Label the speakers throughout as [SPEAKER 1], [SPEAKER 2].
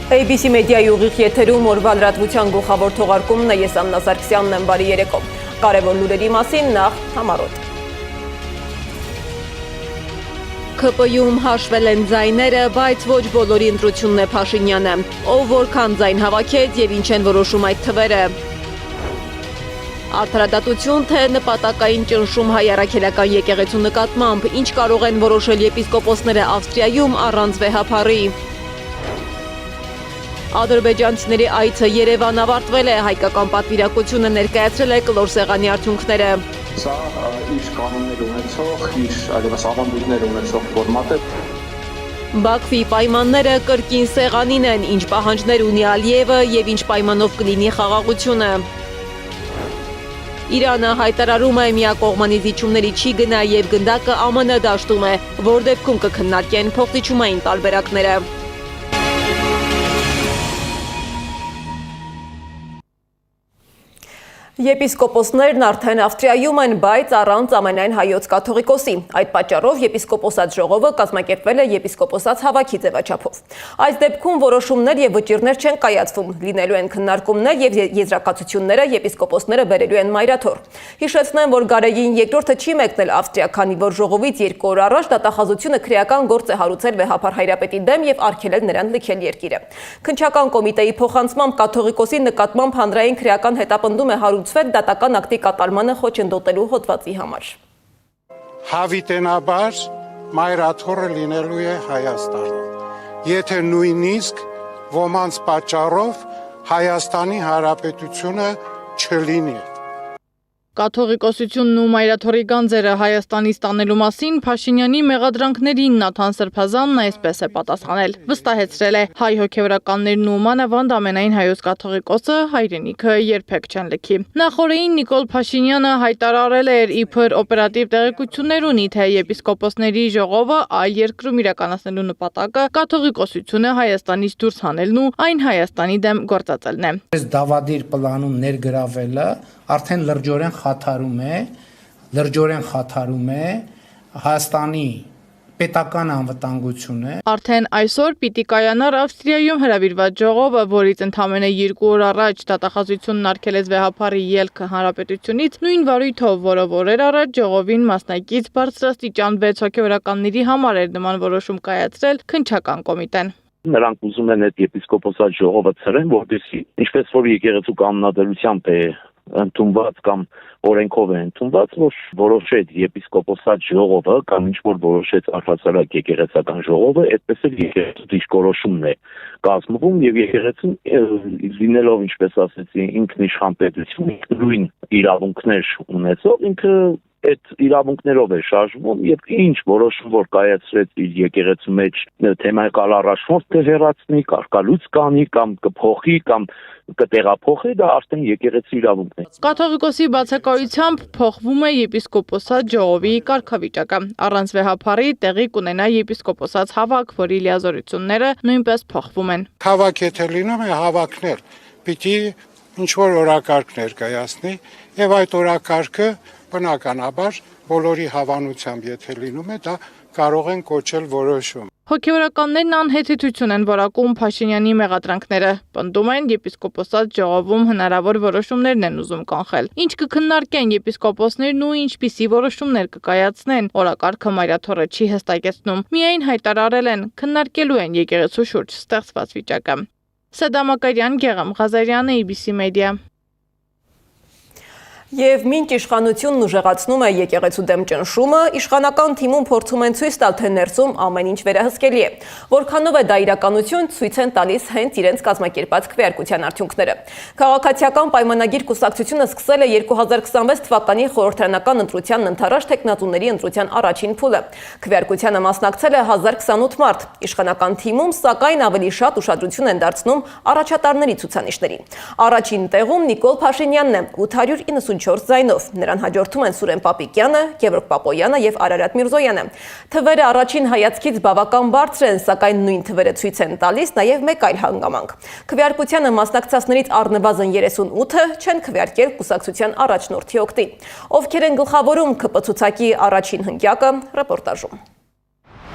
[SPEAKER 1] ABC մեդիայի ուղիղ եթերում օրվա լրատվության գլխավոր թողարկումն է, ես Աննա Սարգսյանն եմ, բարի երեկո։ Կարևոր լուրերի մասին նախ համառոտ։ ՔՊ-ում հաշվել են ձայները, բայց ոչ բոլորի ընտրությունն է Փաշինյանը։ Ով որքան ձայն հավաքեց եւ ինչ են որոշում այդ թվերը։ Արդարադատություն թե նպատակային ճնշում հայ առաքելական եկեղեցու նկատմամբ, ինչ կարող են որոշել եպիսկոպոսները Ավստրիայում առանց վեհափառի։ Ադրբեջանցիների այցը Երևան ավարտվել է, հայկական պատվիրակությունը ներկայացրել է կլոր սեղանի արդյունքները։
[SPEAKER 2] Սա իր կանոններ ունեցող, իր այլևս ավանդույթներ ունեցող ֆորմատ է։
[SPEAKER 1] Բաքվի պայմանները կրկին սեղանին են, ինչ պահանջներ ունի Ալիևը եւ ինչ պայմանով կլինի խաղաղությունը։ Իրանը հայտարարում է միակողմանի զիջումների չի գնա եւ գնդակը ԱՄՆ դաշտում է, որ դեպքում կքննարկեն փոխզիջումային տարբերակները։ Եպիսկոպոսներն արդեն Ավստրիայում են, բայց առանց ամենայն հայոց կաթողիկոսի։ Այդ պատճառով եպիսկոպոսած ժողովը կազմակերպվել է եպիսկոպոսած հավաքի ձևաչափով։ Այս դեպքում որոշումներ եւ վճիռներ չեն կայացվում, լինելու են քննարկումներ եւ եզրակացությունները եպիսկոպոսները բերելու են մայրաթոր։ Հիշեցնեմ, որ Գարեգին երկրորդը չի մեկնել Ավստրիա, քանի որ ժողովից 2 օր առաջ դատախազությունը քրեական գործ է հարուցել վեհափառ հայրապետի դեմ եւ արգելել նրան լքել երկիրը։ Քննչական կոմիտեի փոխանցմամբ կաթողիկոսի նկատմամբ հանրային քրեական հետապնդում է հարուցվել դատական ակտի կատարմանը խոչընդոտելու հոդվածի համար։
[SPEAKER 3] Հավիտենաբար մայրաթորը լինելու է Հայաստանում։ Եթե նույնիսկ ոմանց պատճառով Հայաստանի Հանրապետությունը չլինի։
[SPEAKER 4] Կաթողիկոսությունն ու մայրաթորի գանձերը Հայաստանից տանելու մասին Փաշինյանի մեղադրանքներին Նաթան Սրբազանն այսպես է պատասխանել։ Վստահեցրել է, հայ հոգևորականներն ու մանավանդ ամենայն հայոց կաթողիկոսը հայրենիքը երբեք չեն լքի։ Նախորդին Նիկոլ Փաշինյանը հայտարարել էր իբր օպերատիվ տեղեկություններ ունի, թե եպիսկոպոսների ժողովը այլ երկրում իրականացնելու նպատակը կաթողիկոսությունը Հայաստանից դուրս հանելն ու այն Հայաստանի դեմ գործածելն է։
[SPEAKER 5] Այս դավադիր պլանում ներգրավելը արդեն լրջորեն խաթարում է Հայաստանի պետական անվտանգությունը։
[SPEAKER 4] Արդեն այսօր պիտի կայանար Ավստրիայում հրավիրված ժողովը, որից ընդամենը 2 օր առաջ դատախազությունն արգելեց վեհափառի ելքը հանրապետությունից, նույն վարույթով, որով օրեր առաջ ժողովին մասնակից բարձրաստիճան 6 հոգևորականների համար էր նման որոշում կայացրել քննչական կոմիտեն։
[SPEAKER 6] Նրանք ուզում են այդ եպիսկոպոսած ժողովը ցրեն, որպեսզի ինչպես որ եկեղեցու կանոնադրությամբ է ընդունված կամ օրենքով է ընդունված, որ որոշեց եպիսկոպոսած ժողովը կամ ինչ որ որոշեց առհասարակ եկեղեցական ժողովը, այդպես էլ եկեղեցու դիրքորոշումն է կազմվում եւ եկեղեցին լինելով, ինչպես ասեցի, ինքնիշխան պետություն, ինքնուրույն իրավունքներ ունեցող, ինքը այդ իրավունքներով է շարժվում եւ ինչ որոշում որ կայացրեց իր եկեղեցու մեջ թեմայական առաջնորդ կհեռացնի, կարգալույց կանի կամ կփոխի կամ կտեղափոխի, դա արդեն եկեղեցու իրավունքն է։
[SPEAKER 4] Կաթողիկոսի բացակայությամբ փոխվում է եպիսկոպոսած ժողովի կարգավիճակը։ Առանց վեհափառի տեղի կունենա եպիսկոպոսած հավաք, որի լիազորությունները նույնպես փոխվում են։
[SPEAKER 3] Հավաք եթե լինում է հավաքներ, պիտի ինչ որ օրակարգ ներկայացնի եւ այդ օրակարգը բնականաբար բոլորի հավանությամբ եթե լինում է, դա կարող են կոչել որոշում։
[SPEAKER 4] Հոգևորականներն անհեթեթություն են որակում Փաշինյանի մեղադրանքները, պնդում են եպիսկոպոսած ժողովում հնարավոր որոշումներն են ուզում կանխել։ Ինչ կքննարկեն եպիսկոպոսներն ու ինչպիսի որոշումներ կկայացնեն, օրակարգը մայրաթորը չի հստակեցնում։ Միայն հայտարարել են, քննարկելու են եկեղեցու շուրջ ստեղծված վիճակը։ Սեդամակարյան, Գեղամ Ղազարյանը, ABC Media։
[SPEAKER 1] Եվ մինչ իշխանությունն ուժեղացնում է եկեղեցու դեմ ճնշումը, իշխանական թիմում փորձում են ցույց տալ, թե ներսում ամեն ինչ վերահսկելի է։ Որքանով է դա իրականություն, ցույց են տալիս հենց իրենց կազմակերպած քվեարկության արդյունքները։ Քաղաքացիական պայմանագիր կուսակցությունը սկսել է 2026 թվականի խորհրդարանական ընտրությանն ընդառաջ տեխնատուների ընտրության առաջին փուլը։ Քվեարկությանը մասնակցել է 1028 մարդ։ Իշխանական թիմում, սակայն ավելի շատ ուշադրություն են դարձնում առաջատարների ցուցանիշներին։ Առաջին տեղում Նիկոլ Փաշինյանն է 894 ձայնով, նրան հաջորդում են Սուրեն Պապիկյանը, Գևորգ Պապոյանը եւ Արարատ Միրզոյանը։ Թվերը առաջին հայացքից բավական բարձր են, սակայն նույն թվերը ցույց են տալիս նաեւ մեկ այլ հանգամանք։ Քվեարկությանը մասնակցածներից առնվազն 38-ը չեն քվեարկել կուսակցության առաջնորդի օգտին։ Ովքեր են գլխավորում ԿՊ ցուցակի առաջին հնգյակը, ռեպորտաժում։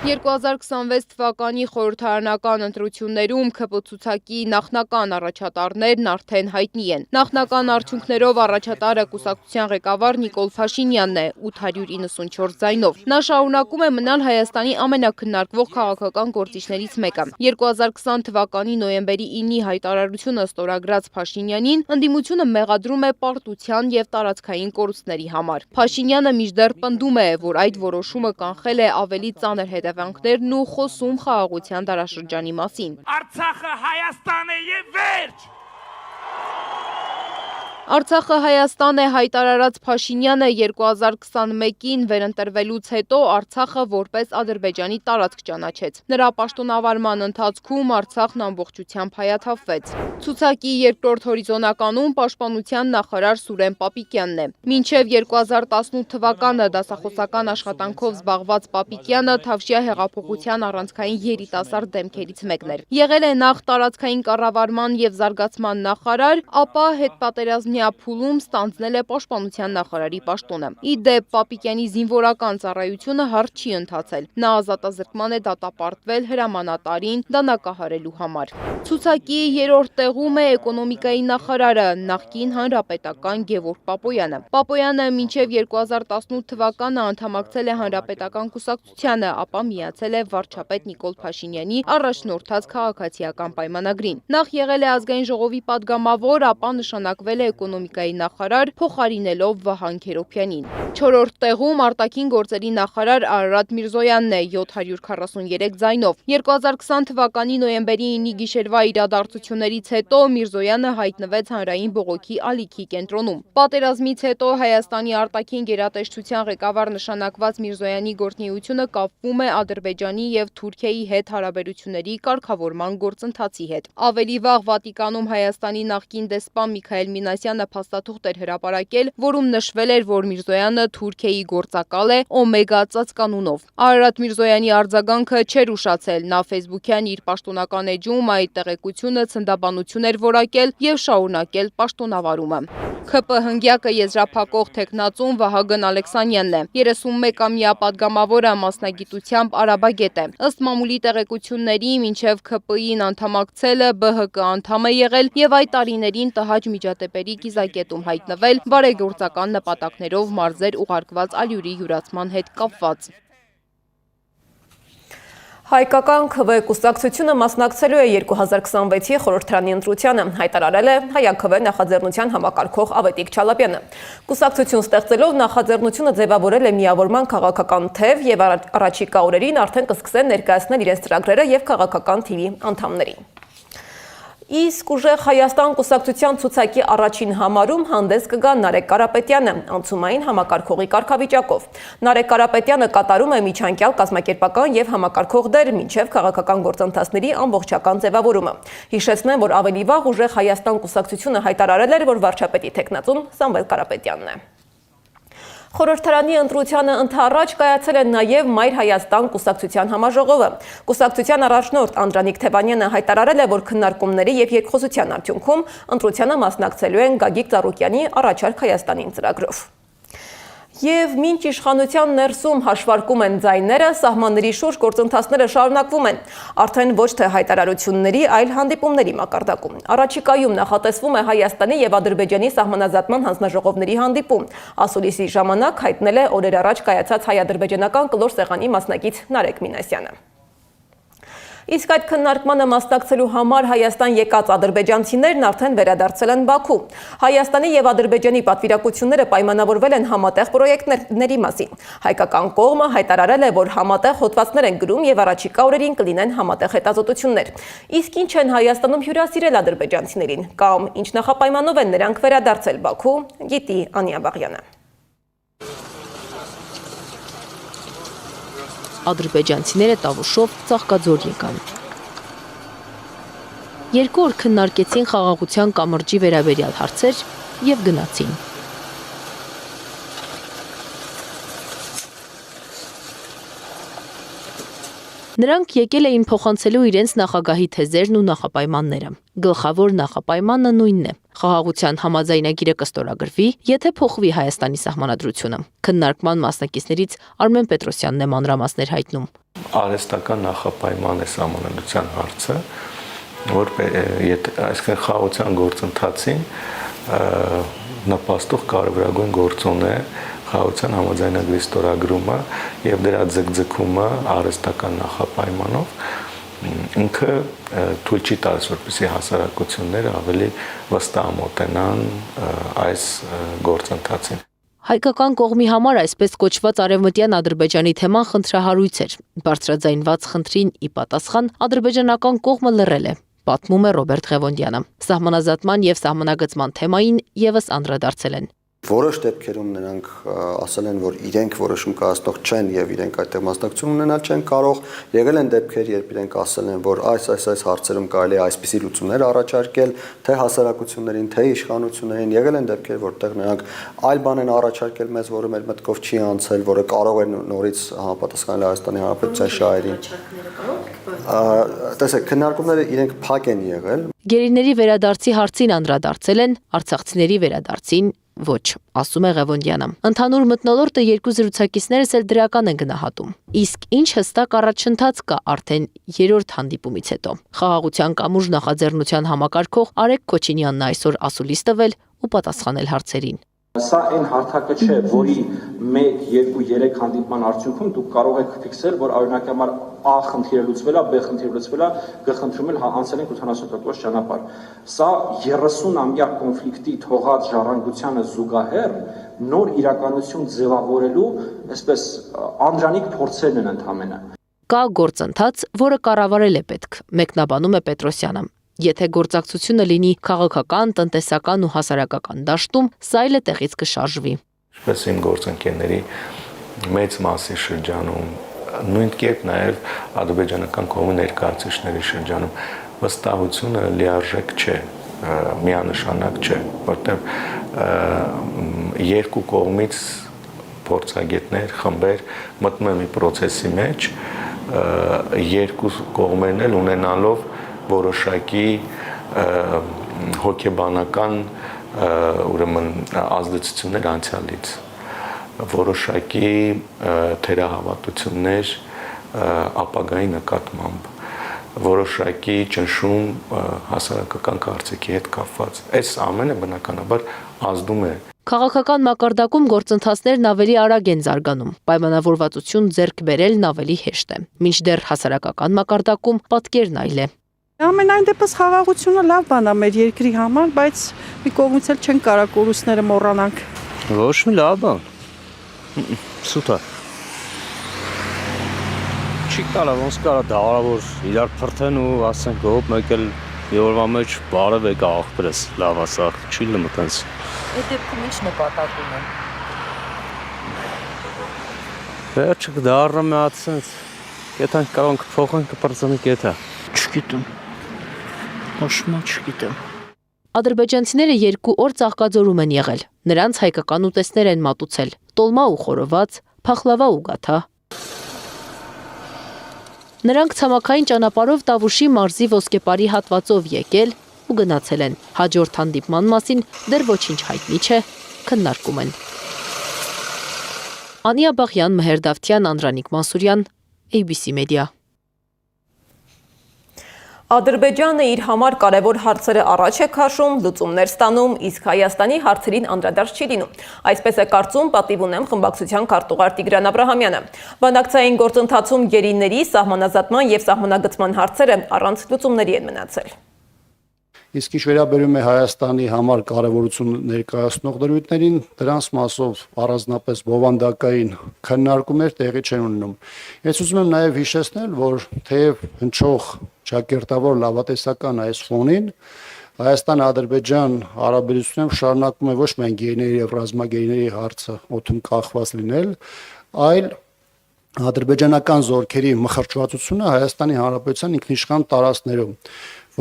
[SPEAKER 7] 2026 թվականի խորհրդարանական ընտրություններում ՔՊ ցուցակի նախնական առաջատարներն արդեն հայտնի են։ Նախնական արդյունքներով առաջատարը կուսակցության ղեկավար Նիկոլ Փաշինյանն է 894 ձայնով։ Նա շարունակում է մնալ Հայաստանի ամենակննարկվող քաղաքական գործիչներից մեկը։ 2020 թվականի նոյեմբերի 9-ի հայտարարությունը ստորագրած Փաշինյանին ընդդիմությունը մեղադրում է պարտության եւ տարածքային կորուստների համար։ Փաշինյանը մինչդեռ պնդում է, որ այդ որոշումը կանխել է ավելի ծանր հետևանքներն ու խոսում խաղաղության դարաշրջանի մասին։
[SPEAKER 8] Արցախը Հայաստան է եւ վերջ։
[SPEAKER 7] Արցախը Հայաստան է հայտարարած Փաշինյանը 2021-ին վերընտրվելուց հետո Արցախը որպես Ադրբեջանի տարածք ճանաչեց։ Նրա պաշտոնավարման ընթացքում Արցախն ամբողջությամբ հայաթափվեց։ Ցուցակի երկրորդ հորիզոնականում պաշտպանության նախարար Սուրեն Պապիկյանն է։ Մինչև 2018 թվականը դասախոսական աշխատանքով զբաղված Պապիկյանը Թավշյա հեղափոխության առանցքային երիտասարդ դեմքերից մեկն էր։ Եղել է նախ տարածքային կառավարման եւ զարգացման նախարար, ապա հետպատերազմյան փուլում ստանձնել է պաշտպանության նախարարի պաշտոնը։ Ի դեպ Պապիկյանի զինվորական ծառայությունը հարթ չի ընթացել։ Նա ազատազրկման է դատապարտվել հրամանատարին դանակահարելու համար։ Ցուցակի երրորդ տեղում է էկոնոմիկայի նախարարը, նախկին հանրապետական Գևորգ Պապոյանը։ Պապոյանը մինչև 2018 թվականը անդամակցել է հանրապետական կուսակցությանը, ապա միացել է վարչապետ Նիկոլ Փաշինյանի առաջնորդած քաղաքացիական պայմանագրին։ Նախ եղել է ազգային ժողովի падգամավոր, ապա նշանակվել է էկոնոմիկայի նախարար, փոխարինելով Վահան Քերոբյանին։ Չորրորդ տեղում արտաքին գործերի նախարար Արարատ Միրզոյանն է 743 ձայնով։ 2020 թվականի նոյեմբերի 9-ի գիշերվա իրադարձություններից հետո Միրզոյանը հայտնվեց հանրային բողոքի ալիքի կենտրոնում։ Պատերազմից հետո Հայաստանի արտաքին գերատեսչության ղեկավար նշանակված Միրզոյանի գործունեությունը կապվում է Ադրբեջանի եւ Թուրքիայի հետ հարաբերությունների կարգավորման գործընթացի հետ։ Ավելի վաղ Վատիկանում Հայաստանի նախկին դեսպան Միքայել Մինասյանը փաստաթուղթ էր հրապարակել, որում նշվել էր, որ Միրզոյանը Թուրքիայի գործակալ է Օմեգա ծածկանունով։ Արարատ Միրզոյանի արձագանքը չէր ուշացել, նա Facebook-յան իր պաշտոնական էջում այդ տեղեկությունը ցնդաբանություն էր որակել եւ շարունակել պաշտոնավարումը։ ՔՊ հնգյակը եզրափակող տեխնացուն Վահագն Ալեքսանյանն է։ 31-ամյա падգամավորը մասնագիտությամբ արաբագետ է։ Ըստ մամուլի տեղեկությունների, մինչև ՔՊ-ին անդամակցելը ԲՀԿ անդամ է եղել եւ այդ տարիներին տհաճ միջադեպերի կիզակետում հայտնվել բարեգործական նպատակներով մարզեր ուղարկված ալյուրի յուրացման հետ կապված։
[SPEAKER 1] Հայկական ՔՎ կուսակցությունը մասնակցելու է 2026-ի խորհրդարանի ընտրությանը, հայտարարել է ՀԱՅԱ-ՔՎ նախաձեռնության համակարգող Ավետիք Չալապյանը։ Կուսակցություն ստեղծելով նախաձեռնությունը ձևավորել է միավորման քաղաքական թև եւ առաջիկա օրերին արդեն կսկսեն ներկայացնել իրենց ծրագրերը եւ քաղաքական թիմի անդամներին։ Իսկ ուժեղ Հայաստան կուսակցության ցուցակի առաջին համարում հանդես կգա Նարեկ Կարապետյանը, անցումային համակարգողի կարգավիճակով։ Նարեկ Կարապետյանը կատարում է միջանկյալ կազմակերպական եւ համակարգող դեր մինչեւ քաղաքական գործընթացների ամբողջական ձևավորումը։ Հիշեցնեմ, որ ավելի վաղ ուժեղ Հայաստան կուսակցությունը հայտարարել էր, որ վարչապետի տեխնացուն Սամվել Կարապետյանն է։ Խորհրդարանի ընտրությանը ընդառաջ կայացել է նաև Մայր Հայաստան կուսակցության համաժողովը։ Կուսակցության առաջնորդ Անդրանիկ Թևանյանը հայտարարել է, որ քննարկումների եւ երկխոսության արդյունքում ընտրությանը մասնակցելու են Գագիկ Ծառուկյանի առաջարկ Հայաստանին ծրագրով։ Եվ մինչ իշխանության ներսում հաշվարկում են ձայները, սահմանների շուրջ գործընթացները շարունակվում են։ Արդեն ոչ թե հայտարարությունների, այլ հանդիպումների մակարդակում։ Առաջիկայում նախատեսվում է Հայաստանի եւ Ադրբեջանի սահմանազատման հանձնաժողովների հանդիպում։ Ասուլիսի ժամանակ հայտնել է օրեր առաջ կայացած հայ-ադրբեջանական կլոր սեղանի մասնակից Նարեկ Մինասյանը։ Իսկ այդ քննարկմանը մասնակցելու համար Հայաստան եկած ադրբեջանցիներն արդեն վերադարձել են Բաքու։ Հայաստանի եւ Ադրբեջանի պատվիրակությունները պայմանավորվել են համատեղ պրոյեկտների մասին։ Հայկական կողմը հայտարարել է, որ համատեղ հոդվածներ են գրում եւ առաջիկա օրերին կլինեն համատեղ հետազոտություններ։ Իսկ ինչ են Հայաստանում հյուրասիրել ադրբեջանցիներին կամ ինչ նախապայմանով են նրանք վերադարձել Բաքու, գիտի Անիա Բաղյանը։
[SPEAKER 9] Ադրբեջանցիները տավուշով Ծաղկաձոր եկան։ Երկու օր քննարկեցին խաղաղության կամրջի վերաբերյալ հարցեր եւ գնացին։ Նրանք եկել էին փոխանցելու իրենց նախագահի թեզերն ու նախապայմանները։ Գլխավոր նախապայմանը նույնն է։ Խաղաղության համաձայնագիրը կստորագրվի, եթե փոխվի Հայաստանի սահմանադրությունը։ Քննարկման մասնակիցներից Արմեն Պետրոսյանն է մանրամասներ հայտնում։
[SPEAKER 10] Արհեստական նախապայման է սահմանադրության հարցը, որ այսինքն խաղաղության գործընթացին նպաստող կարևորագույն գործոն է խաղաղության համաձայնագրի ստորագրումը եւ դրա ձգձգումը արհեստական նախապայմանով ինքը թույլ չի տալիս, որպեսզի հասարակությունները ավելի վստահ մոտենան այս գործընթացին։
[SPEAKER 9] Հայկական կողմի համար այսպես կոչված արևմտյան Ադրբեջանի թեման խնդրահարույց էր։ Բարձրաձայնված խնդրին ի պատասխան ադրբեջանական կողմը լռել է, պատմում է Ռոբերտ Ղևոնդյանը։ Սահմանազատման եւ սահմանագծման թեմային եւս անդրադարձել են։
[SPEAKER 11] Որոշ դեպքերում նրանք ասել են, որ իրենք որոշում կայացնող չեն եւ իրենք այդտեղ մասնակցություն ունենալ չեն կարող։ Եղել են դեպքեր, երբ իրենք ասել են, որ այս հարցերում կարելի է այսպիսի լուծումներ առաջարկել, թե հասարակություններին, թե իշխանություններին։ Եղել են դեպքեր, որտեղ նրանք այլ բան են առաջարկել մեզ, որը մեր մտքով չի անցել, որը կարող է նորից համապատասխանել Հայաստանի Հանրապետության շահերին։ Տեսեք, քննարկումները իրենք փակ են եղել։
[SPEAKER 9] Գերիների վերադարձի հարցին անդրադարձել են, արցախցիների վերադարձին ոչ, ասում է Ղևոնդյանը։ Ընդհանուր մթնոլորտը երկու զրուցակիցներս էլ դրական են գնահատում։ Իսկ ինչ հստակ առաջընթաց կա արդեն երրորդ հանդիպումից հետո։ Խաղաղության կամուրջ նախաձեռնության համակարգող Արեգ Քոչինյանն այսօր ասուլիս տվել ու պատասխանել հարցերին։
[SPEAKER 2] Սա այն հարթակը չէ, որի 1, 2, 3 հանդիպման արդյունքում դուք կարող եք ֆիքսել, որ օրինակ համար A խնդիրը լուծվել է, B խնդիրը լուծվել է, G խնդրում էլ անցել ենք 80% ճանապարհ։ Սա 30-ամյա կոնֆլիկտի թողած ժառանգությանը զուգահեռ նոր իրականություն ձևավորելու, այսպես անդրանիկ փորձերն են ընդհանրապես։
[SPEAKER 9] Կա գործընթաց, որը կառավարել է պետք, մեկնաբանում է Պետրոսյանը։ Եթե գործակցությունը լինի քաղաքական, տնտեսական ու հասարակական դաշտում, սա էլ է տեղից կշարժվի։
[SPEAKER 10] Ինչպես իմ գործընկերների մեծ մասի շրջանում, նույն կերպ նաև ադրբեջանական կողմի ներկայացուցիչների շրջանում վստահությունը լիարժեք չէ, միանշանակ չէ, որտեղ երկու կողմից փորձագետներ, խմբեր մտնում են մի process-ի մեջ, երկու կողմերն էլ ունենալով որոշակի հոգեբանական ուրեմն ազդեցություններ անցյալից, որոշակի թերահավատություններ ապագայի նկատմամբ, որոշակի ճնշում հասարակական կարծիքի հետ կապված։ Այս ամենը բնականաբար ազդում է։
[SPEAKER 9] Քաղաքական մակարդակում գործընթացներն ավելի արագ են զարգանում, պայմանավորվածություն ձեռք բերելն ավելի հեշտ է, մինչդեռ հասարակական մակարդակում պատկերն այլ է։
[SPEAKER 12] Ամենայն դեպս խաղաղությունը լավ բան է մեր երկրի համար, բայց մի կողմից էլ չեն կարող կորուստները մոռանանք։
[SPEAKER 13] Ոչ մի լավ բան։ Սուտ է։ Չի կարող, ոնց կարա դավարավոր իրար փրթեն ու ասենք հոп մեկ էլ Եվրոպա մեջ բարև եկա աղբերս, լավ ասա, չի լմտենց։
[SPEAKER 9] Այդ դեպքում ինչ նպատակ ունեն։
[SPEAKER 13] Վերջը կդառնա մի հատ sense, եթե կարող կփոխենք կպրծենք եթե։
[SPEAKER 5] Չգիտեմ։ Ոչինչ չգիտեմ։
[SPEAKER 9] Ադրբեջանցիները 2 օր Ծաղկաձորում են եղել։ Նրանց հայկական ուտեստներ են մատուցել՝ տոլմա ու խորոված, փախլավա ու գաթա։ Նրանք ցամաքային ճանապարհով Տավուշի մարզի ոսկեպարի հատվածով եկել ու գնացել են։ Հաջորդ հանդիպման մասին դեռ ոչինչ հայտնի չէ, քննարկում են։ Անիա Բաղյան, Մհեր Դավթյան, Անդրանիկ Մանսուրյան, ABC Media։
[SPEAKER 1] Ադրբեջանը իր համար կարևոր հարցերը առաջ է քաշում, լուծումներ ստանում, իսկ Հայաստանի հարցերին անդրադարձ չի լինում։ Այսպես է կարծում պատիվ ունեմ խմբակցության քարտուղար Տիգրան Աբրահամյանը։ Բանակցային գործընթացում գերիների սահմանազատման եւ սահմանագծման հարցերը առանց լուծումների են մնացել։
[SPEAKER 14] Իսկ ինչ վերաբերում է Հայաստանի համար կարևորություն ներկայացնող դրույթներին, դրանց մասով առանձնապես բովանդակային քննարկումներ տեղի չեն ունենում։ Ես ուզում եմ նաև հիշեցնել, որ թեև հնչող ճակերտավոր լավատեսական այս ֆոնին Հայաստան-Ադրբեջան հարաբերություններում շարունակում է ոչ միայն գերիների եւ ռազմագերիների հարցը օդում կախված լինել, այլ ադրբեջանական զորքերի մխրճվածությունը Հայաստանի Հանրապետության ինքնիշխան տարածքներում,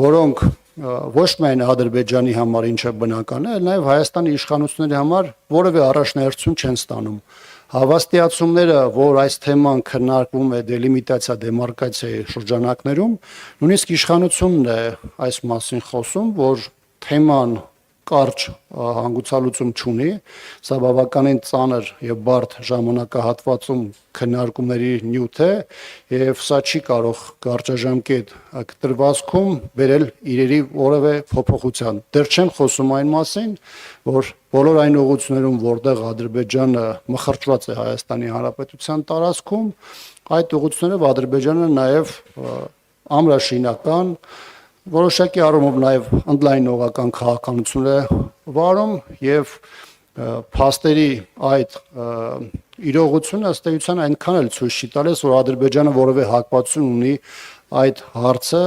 [SPEAKER 14] որոնք ոչ միայն Ադրբեջանի համար ինչը բնական է, այլ նաև Հայաստանի իշխանությունների համար որևէ առաջնահերթություն չեն ստանում։ Հավաստիացումները, որ այս թեման քննարկվում է դելիմիտացիա դեմարկացիայի շրջանակներում, նույնիսկ իշխանությունն է այս մասին խոսում, որ թեման կարճ հանգուցալուծում չունի, սա բավականին ծանր եւ բարդ ժամանակահատվածում քննարկումների նյութ է եւ սա չի կարող կարճաժամկետ կտրվածքում բերել իրերի որևէ փոփոխության։ Դեռ չեմ խոսում այն մասին, որ բոլոր այն ուղղություններում, որտեղ Ադրբեջանը մխրճված է Հայաստանի Հանրապետության տարածքում, այդ ուղղություններով Ադրբեջանը նաեւ ամրաշինական որոշակի առումով նաև ընդլայնողական քաղաքականություն է վարում եւ փաստերի այդ իրողությունը ըստ էության այնքան էլ ցույց չի տալիս, որ Ադրբեջանը որևէ հակվածություն ունի այդ հարցը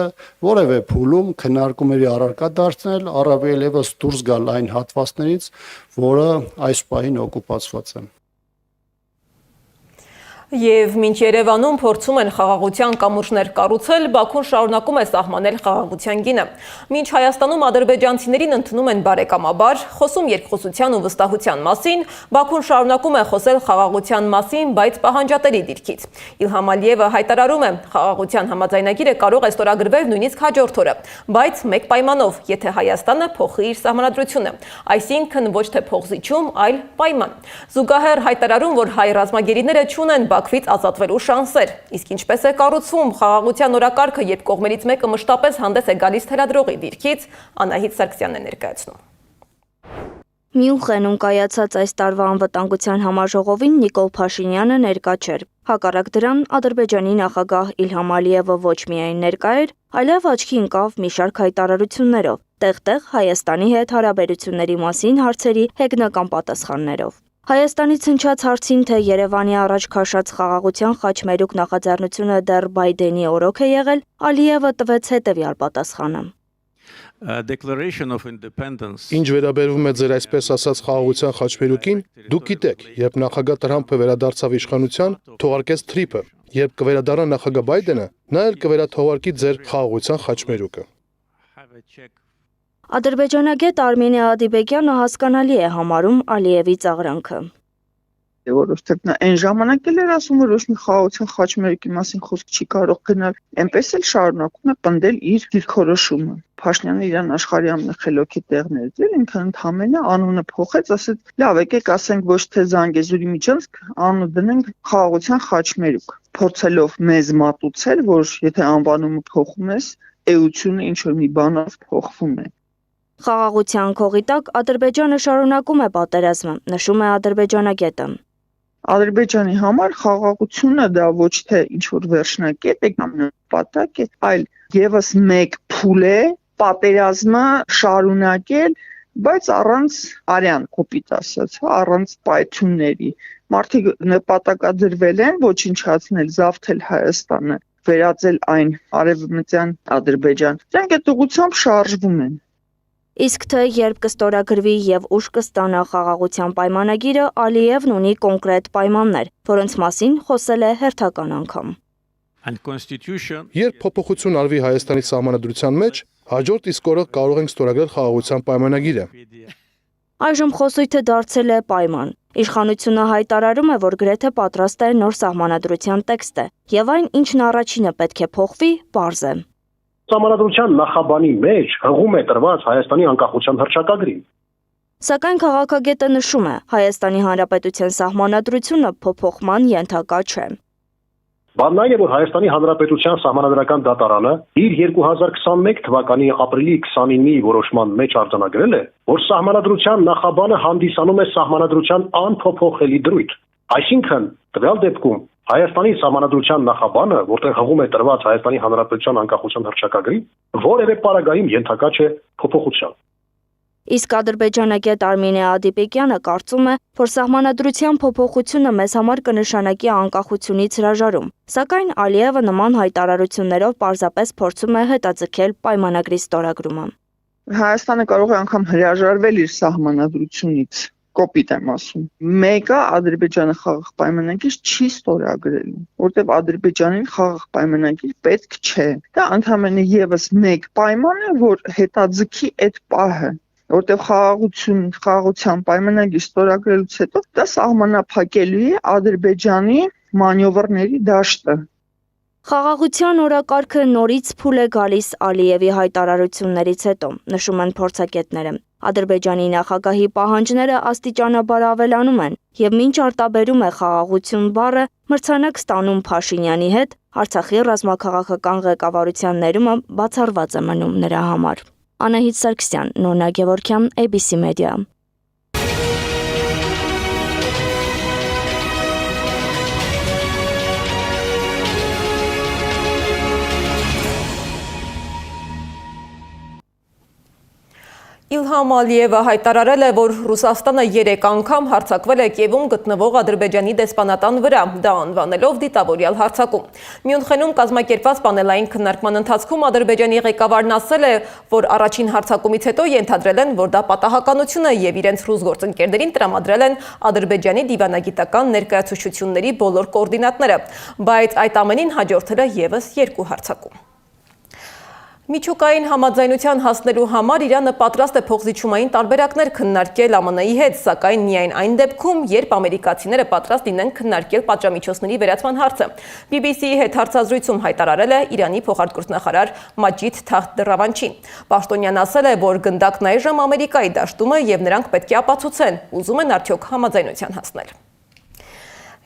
[SPEAKER 14] որևէ փուլում քննարկումների առարկա դարձնել, առավել եւս դուրս գալ այն հատվածներից, որը այս պահին օկուպացված է։
[SPEAKER 1] Եվ մինչ Երևանում փորձում են խաղաղության կամուրջներ կառուցել, Բաքուն շարունակում է սահմանել խաղաղության գինը։ Մինչ Հայաստանում ադրբեջանցիներին ընդունում են բարեկամաբար, խոսում երկխոսության ու վստահության մասին, Բաքուն շարունակում է խոսել խաղաղության մասին, բայց պահանջատերի դիրքից։ Իլհամ Ալիևը հայտարարում է, խաղաղության համաձայնագիրը կարող է ստորագրվել նույնիսկ հաջորդ օրը, բայց մեկ պայմանով, եթե Հայաստանը փոխի իր սահմանադրությունը, այսինքն ոչ թե փոխզիջում, այլ պայման։ Զուգահեռ հայտարարում, որ հայ ռազմագերիները չունեն Բաքվից ազատվելու շանսեր, իսկ ինչպես է կառուցվում խաղաղության օրակարգը, երբ կողմերից մեկը մշտապես հանդես է գալիս թելադրողի դիրքից, Անահիտ Սարգսյանն է ներկայացնում։
[SPEAKER 15] Մյունխենում կայացած այս տարվա անվտանգության համաժողովին Նիկոլ Փաշինյանը ներկա չէր։ Հակառակ դրան Ադրբեջանի նախագահ Իլհամ Ալիևը ոչ միայն ներկա էր, այլև աչքի ընկավ մի շարք հայտարարություններով, տեղ-տեղ Հայաստանի հետ հարաբերությունների մասին հարցերի հեգնական պատասխաններով։ Հայաստանից հնչած հարցին, թե Երևանի առաջ քաշած խաղաղության խաչմերուկ նախաձեռնությունը դեռ Բայդենի օրոք է եղել, Ալիևը տվեց հետևյալ պատասխանը։
[SPEAKER 16] Ինչ վերաբերվում է ձեր այսպես ասած խաղաղության խաչմերուկին, դուք գիտեք, երբ նախագահ Տրամփը վերադարձավ իշխանության, թողարկեց թրիփը, երբ կվերադառնա նախագահ Բայդենը, նա էլ կվերաթողարկի ձեր խաղաղության խաչմերուկը։
[SPEAKER 15] Ադրբեջանագետ Արմինե Ադիբեկյանը հասկանալի է համարում Ալիևի ծաղրանքը։
[SPEAKER 12] Որովհետև նա այն ժամանակ էլ էր ասում, որ ոչ մի խաղաղության խաչմերուկի մասին խոսք չի կարող գնալ, այնպես էլ շարունակում է պնդել իր դիրքորոշումը։ Փաշինյանը իրան աշխարհի ամենախելոքի տեղն էր դրել, ինքն ընդհանրապես անունը փոխեց, ասեց՝ լավ, եկեք ասենք ոչ թե Զանգեզուրի Միջանցք, անունը դնենք խաղաղության խաչմերուկ, փորձելով մեզ մատուցել, որ եթե անվանումը փոխում ես, էությունը ինչ որ մի բանով փոխվում է։
[SPEAKER 15] Խաղաղության քողի տակ Ադրբեջանը շարունակում է պատերազմը, նշում է ադրբեջանագետը։
[SPEAKER 12] Ադրբեջանի համար խաղաղությունը դա ոչ թե ինչ որ վերջնակետ է կամ նպատակ է, այլ եւս մեկ փուլ է պատերազմը շարունակել, բայց առանց արյան կոպիտ ասած, առանց պայթյունների։ Մարդիկ նպատակադրվել են ոչնչացնել, զավթել Հայաստանը, վերածել այն արևմտյան Ադրբեջան։ Դրանք այդ ուղղությամբ շարժվում են։
[SPEAKER 15] Իսկ թե երբ կստորագրվի եւ ուշ կստանա խաղաղության պայմանագիրը, Ալիևն ունի կոնկրետ պայմաններ, որոնց մասին խոսել է հերթական անգամ։
[SPEAKER 16] Երբ փոփոխություն արվի Հայաստանի սահմանադրության մեջ, հաջորդ իսկ օրը կարող ենք ստորագրել խաղաղության պայմանագիրը։
[SPEAKER 15] Այժմ խոսույթը դարձել է պայման։ Իշխանությունը հայտարարում է, որ գրեթե պատրաստ է նոր սահմանադրության տեքստը, եւ այն, ինչն առաջինը պետք է փոխվի, պարզ է։
[SPEAKER 17] Սահմանադրության նախաբանի մեջ հղում է տրված Հայաստանի անկախության հռչակագրին։
[SPEAKER 15] Սակայն քաղաքագետը նշում է, Հայաստանի Հանրապետության սահմանադրությունը փոփոխման ենթակա չէ։
[SPEAKER 17] Բանն այն է, որ Հայաստանի Հանրապետության սահմանադրական դատարանը իր 2021 թվականի ապրիլի 29-ի որոշման մեջ արձանագրել է, որ սահմանադրության նախաբանը հանդիսանում է սահմանադրության անփոփոխելի դրույթ։ Այսինքն, տվյալ դեպքում Հայաստանի սահմանադրության նախաբանը, որտեղ հղում է տրված Հայաստանի Հանրապետության անկախության հռչակագրին, որևէ պարագայում ենթակա չէ փոփոխության։
[SPEAKER 15] Իսկ ադրբեջանագետ Արմինե Ադիպեկյանը կարծում է, որ սահմանադրության փոփոխությունը մեզ համար կնշանակի անկախությունից հրաժարում, սակայն Ալիևը նման հայտարարություններով պարզապես փորձում է հետաձգել պայմանագրի ստորագրումը։
[SPEAKER 12] Հայաստանը կարող է անգամ հրաժարվել իր սահմանադրությունից, կոպիտ եմ ասում։ Մեկը Ադրբեջանը խաղաղ պայմանագիր չի ստորագրելու, որտեղ Ադրբեջանին խաղաղ պայմանագիր պետք չէ։ Դա ընդհանրապես եւս մեկ պայման է, որ հետաձգի այդ պահը։ որտեղ խաղաղության պայմանագիր ստորագրելուց հետո դա սահմանափակելու է Ադրբեջանի մանևրների դաշտը։
[SPEAKER 15] Խաղաղության օրակարգը նորից փուլ է գալիս Ալիևի հայտարարություններից հետո, նշում են փորձագետները։ Ադրբեջանի նախագահի պահանջները աստիճանաբար ավելանում են, եւ մինչ արտաբերում է խաղաղություն բառը, մրցանակ ստանում Փաշինյանի հետ, Արցախի ռազմաքաղաքական ղեկավարության ներումը բացառված է մնում նրա համար։ Անահիտ Սարգսյան, Նոնա Գևորգյան, ABC Media։
[SPEAKER 1] Իլհամ Ալիևը հայտարարել է, որ Ռուսաստանը 3 անգամ հարձակվել է Կիևում գտնվող Ադրբեջանի դեսպանատան վրա, դա անվանելով դիտավորյալ հարձակում։ Մյունխենում կազմակերպված պանելային քննարկման ընթացքում Ադրբեջանի ղեկավարն ասել է, որ առաջին հարձակումից հետո ենթադրել են, որ դա պատահականություն է եւ իրենց ռուս գործընկերներին տրամադրել են Ադրբեջանի դիվանագիտական ներկայացուցչությունների բոլոր կոորդինատները, բայց այդ ամենին հաջորդել է եւս 2 հարձակում։ Միջուկային համաձայնության հասնելու համար Իրանը պատրաստ է փոխզիջումային տարբերակներ քննարկել ԱՄՆ-ի հետ, սակայն միայն այն դեպքում, երբ ամերիկացիները պատրաստ լինեն քննարկել պատժամիջոցների վերացման հարցը։ BBC-ի հետ հարցազրույցում հայտարարել է Իրանի փոխարտգործնախարար Մաջիդ Թախտ Դռավանչին։ Պաշտոնյան ասել է, որ գնդակն այժմ Ամերիկայի դաշտում է եւ նրանք պետք է ապացուցեն, ուզում են արդյոք համաձայնության հասնել։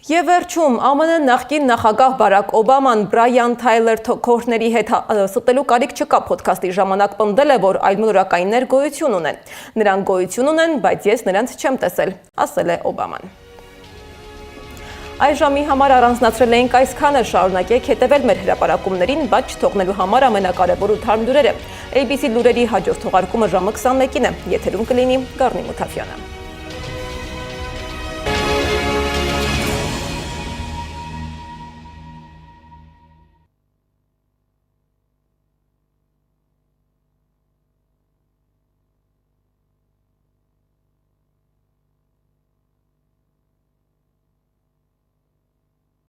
[SPEAKER 1] Եվ վերջում ԱՄՆ նախկին նախագահ Բարակ Օբաման Բրայան Թայլեր Քորթների հետ ստելու կարիք չկա փոդքասթի ժամանակ պնդել է, որ այլմոլորակայիններ գոյություն ունեն։ Նրանք գոյություն ունեն, բայց ես նրանց չեմ տեսել, ասել է Օբաման։ Այս ժամի համար առանձնացրել էինք այսքանը, շարունակեք հետևել մեր հրապարակումներին, բայց չթողնելու համար ամենակարևոր ու թարմ լուրերը։ ABC լուրերի հաջորդ թողարկումը ժամը 21-ին է, եթերում կլինի Գառնի Մութաֆյանը։